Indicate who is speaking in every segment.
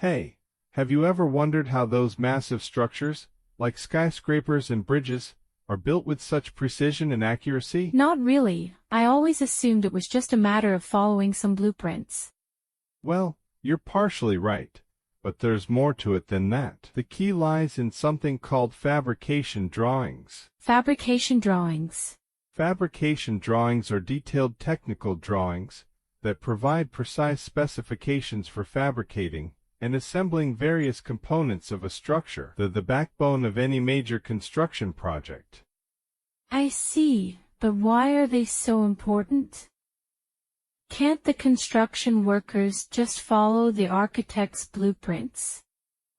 Speaker 1: Hey, have you ever wondered how those massive structures, like skyscrapers and bridges, are built with such precision and accuracy?
Speaker 2: Not really. I always assumed it was just a matter of following some blueprints.
Speaker 1: Well, you're partially right, but there's more to it than that. The key lies in something called fabrication drawings.
Speaker 2: Fabrication drawings.
Speaker 1: Fabrication drawings are detailed technical drawings that provide precise specifications for fabricating and assembling various components of a structure, the backbone of any major construction project.
Speaker 2: I see, but why are they so important? Can't the construction workers just follow the architect's blueprints?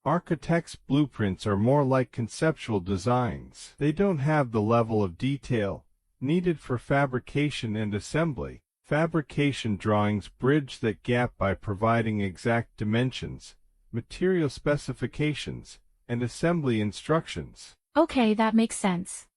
Speaker 1: Architects' blueprints are more like conceptual designs. They don't have the level of detail needed for fabrication and assembly. Fabrication drawings bridge that gap by providing exact dimensions, material specifications, and assembly instructions.
Speaker 2: Okay, that makes sense.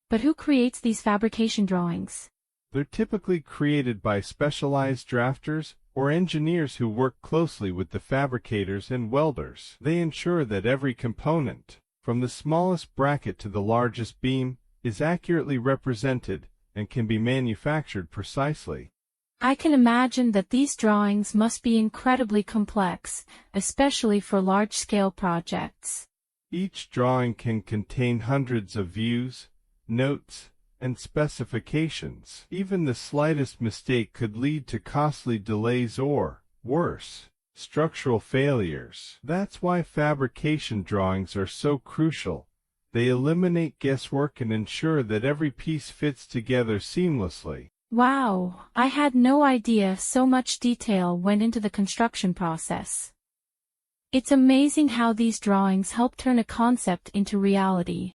Speaker 2: But who creates these fabrication drawings?
Speaker 1: They're typically created by specialized drafters or engineers who work closely with the fabricators and welders. They ensure that every component, from the smallest bracket to the largest beam, is accurately represented and can be manufactured precisely.
Speaker 2: I can imagine that these drawings must be incredibly complex, especially for large-scale projects.
Speaker 1: Each drawing can contain hundreds of views, notes, and specifications. Even the slightest mistake could lead to costly delays or, worse, structural failures. That's why fabrication drawings are so crucial. They eliminate guesswork and ensure that every piece fits together seamlessly.
Speaker 2: Wow, I had no idea so much detail went into the construction process. It's amazing how these drawings help turn a concept into reality.